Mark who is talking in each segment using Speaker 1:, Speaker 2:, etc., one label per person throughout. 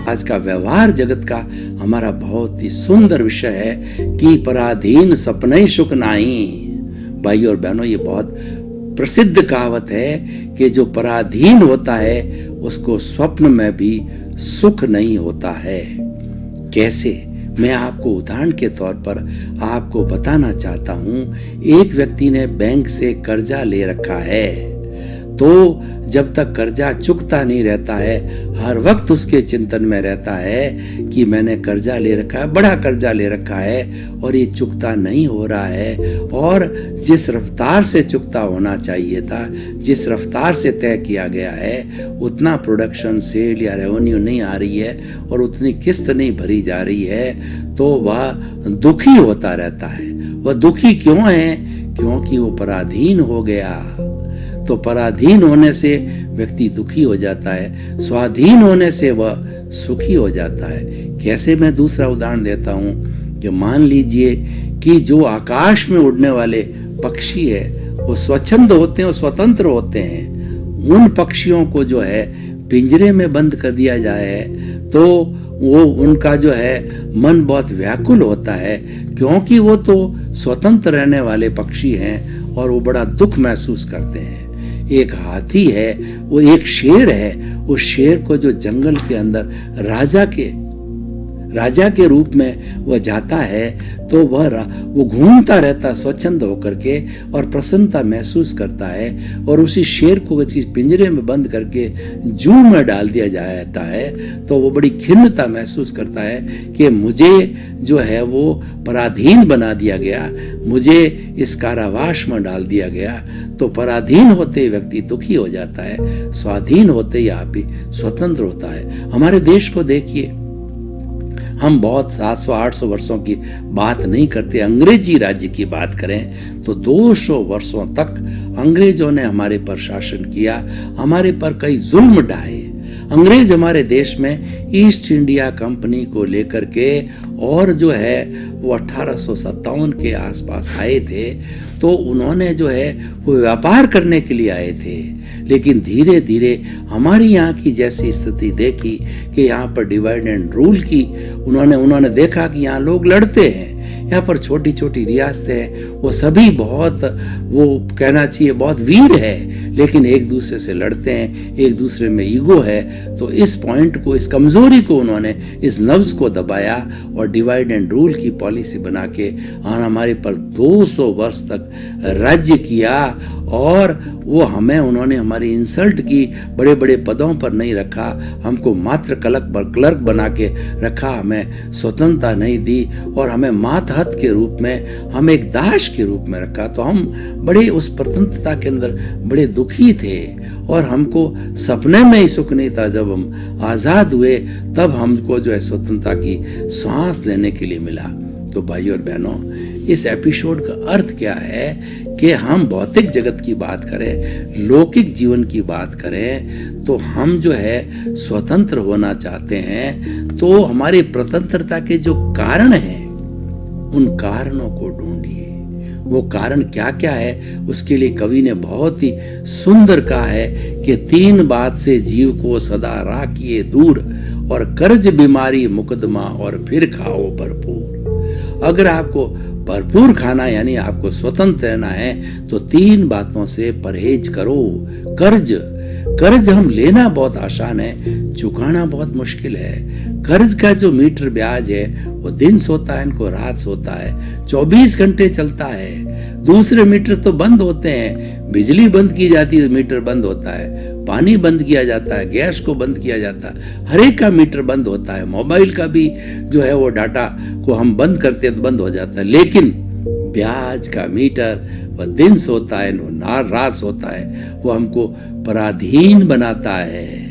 Speaker 1: आज का व्यवहार जगत का हमारा बहुत ही सुंदर विषय है कि पराधीन सपने सुख नाही। भाई और बहनों, ये बहुत प्रसिद्ध कहावत है कि जो पराधीन होता है उसको स्वप्न में भी सुख नहीं होता है। कैसे? मैं आपको उदाहरण के तौर पर आपको बताना चाहता हूं। एक व्यक्ति ने बैंक से कर्जा ले रखा है, तो जब तक कर्जा चुकता नहीं रहता है, हर वक्त उसके चिंतन में रहता है कि मैंने कर्जा ले रखा है, बड़ा कर्जा ले रखा है और ये चुकता नहीं हो रहा है, और जिस रफ्तार से चुकता होना चाहिए था, जिस रफ्तार से तय किया गया है, उतना प्रोडक्शन, सेल या रेवेन्यू नहीं आ रही है और उतनी किस्त नहीं भरी जा रही है, तो वह दुखी होता रहता है। वह दुखी क्यों है? क्योंकि वो पराधीन हो गया। तो पराधीन होने से व्यक्ति दुखी हो जाता है, स्वाधीन होने से वह सुखी हो जाता है। कैसे? मैं दूसरा उदाहरण देता हूं कि मान लीजिए कि जो आकाश में उड़ने वाले पक्षी है वो स्वच्छंद होते हैं और स्वतंत्र होते हैं। उन पक्षियों को जो है पिंजरे में बंद कर दिया जाए तो वो उनका जो है मन बहुत व्याकुल होता है, क्योंकि वो तो स्वतंत्र रहने वाले पक्षी हैं और वो बड़ा दुख महसूस करते हैं। एक हाथी है, वो एक शेर है, उस शेर को जो जंगल के अंदर राजा के रूप में वह जाता है, तो वो घूमता रहता स्वच्छंद होकर के और प्रसन्नता महसूस करता है, और उसी शेर को पिंजरे में बंद करके जू में डाल दिया जाता है तो वो बड़ी खिन्नता महसूस करता है कि मुझे जो है वो पराधीन बना दिया गया, मुझे इस कारावास में डाल दिया गया। तो पराधीन होते ही व्यक्ति दुखी हो जाता है, स्वाधीन होते ही आप ही स्वतंत्र होता है। हमारे देश को देखिए, हम बहुत 700-800 वर्षों की बात नहीं करते, अंग्रेजी राज्य की बात करें तो 200 वर्षों तक अंग्रेजों ने हमारे पर शासन किया, हमारे पर कई जुल्म ढाए। अंग्रेज हमारे देश में ईस्ट इंडिया कंपनी को लेकर के और जो है वो 1857 के आसपास आए थे, तो उन्होंने जो है वो व्यापार करने के लिए आए थे। लेकिन धीरे धीरे हमारी यहाँ की जैसी स्थिति देखी कि यहाँ पर डिवाइड एंड रूल की, उन्होंने देखा कि यहाँ लोग लड़ते हैं, यहाँ पर छोटी छोटी रियासतें हैं, वो सभी बहुत, वो कहना चाहिए बहुत वीर है, लेकिन एक दूसरे से लड़ते हैं, एक दूसरे में ईगो है। तो इस पॉइंट को, इस कमजोरी को उन्होंने, इस नब्ज को दबाया और डिवाइड एंड रूल की पॉलिसी बना के हमारे पर 200 वर्ष तक राज्य किया। और वो उन्होंने हमारी इंसल्ट की, बड़े बड़े पदों पर नहीं रखा, हमको मात्र क्लर्क बना के रखा, हमें स्वतंत्रता नहीं दी और हमें मातहत के रूप में, हम एक दास के रूप में रखा। तो हम बड़े उस स्वतंत्रता के अंदर बड़े दुखी थे और हमको सपने में ही सुख नहीं था। जब हम आजाद हुए तब हमको जो है स्वतंत्रता की सांस लेने के लिए मिला। तो भाई और बहनों, इस एपिसोड का अर्थ क्या है कि हम भौतिक जगत की बात करें, लौकिक जीवन की बात करें, तो हम जो है स्वतंत्र होना चाहते हैं, तो हमारी स्वतंत्रता के जो कारण हैं उन कारणों को ढूंढिए। वो कारण क्या क्या है, उसके लिए कवि ने बहुत ही सुंदर कहा है कि 3 बात से जीव को सदा राखिए दूर, और कर्ज, बीमारी, मुकदमा, और फिर खाओ भरपूर। अगर आपको भरपूर खाना यानी आपको स्वतंत्र रहना है तो 3 बातों से परहेज करो। कर्ज हम लेना बहुत आसान है, चुकाना बहुत मुश्किल है। कर्ज का जो मीटर ब्याज है वो दिन सोता है, इनको रात सोता है, 24 घंटे चलता है। दूसरे मीटर तो बंद होते हैं, बिजली बंद की जाती है तो मीटर बंद होता है, पानी बंद किया जाता है, गैस को बंद किया जाता है, हर एक का मीटर बंद होता है। मोबाइल का भी जो है वो डाटा को हम बंद करते हैं तो बंद हो जाता है। लेकिन ब्याज का मीटर वह दिन सोता है, रात सोता है, वो हमको पराधीन बनाता है।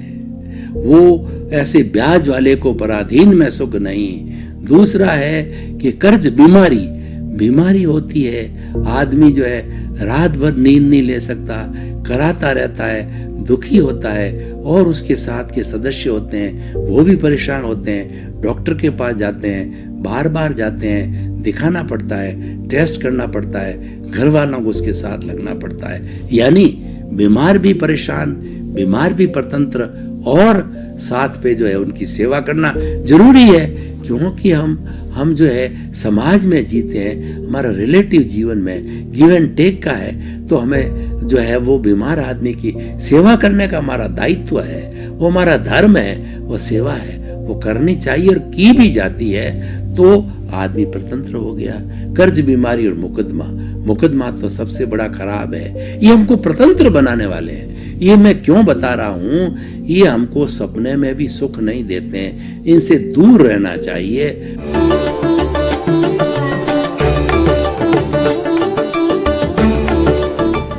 Speaker 1: वो ऐसे ब्याज वाले को पराधीन में सुख नहीं। दूसरा है कि कर्ज, बीमारी होती है, आदमी जो है रात भर नींद नहीं ले सकता, कराता रहता है, दुखी होता है, और उसके साथ के सदस्य होते हैं वो भी परेशान होते हैं, डॉक्टर के पास जाते हैं, बार बार जाते हैं, दिखाना पड़ता है, टेस्ट करना पड़ता है, घर वालों को उसके साथ लगना पड़ता है। यानी बीमार भी परेशान, बीमार भी परतंत्र, और साथ पे जो है उनकी सेवा करना जरूरी है, क्योंकि हम जो है समाज में जीते हैं, हमारा रिलेटिव जीवन में गिव एंड टेक का है, तो हमें जो है वो बीमार आदमी की सेवा करने का हमारा दायित्व है, वो हमारा धर्म है, वो सेवा है, वो करनी चाहिए और की भी जाती है, तो आदमी स्वतंत्र हो गया। कर्ज, बीमारी और मुकदमा तो सबसे बड़ा खराब है, ये हमको स्वतंत्र बनाने वाले हैं। ये मैं क्यों बता रहा हूं, ये हमको सपने में भी सुख नहीं देते हैं, इनसे दूर रहना चाहिए।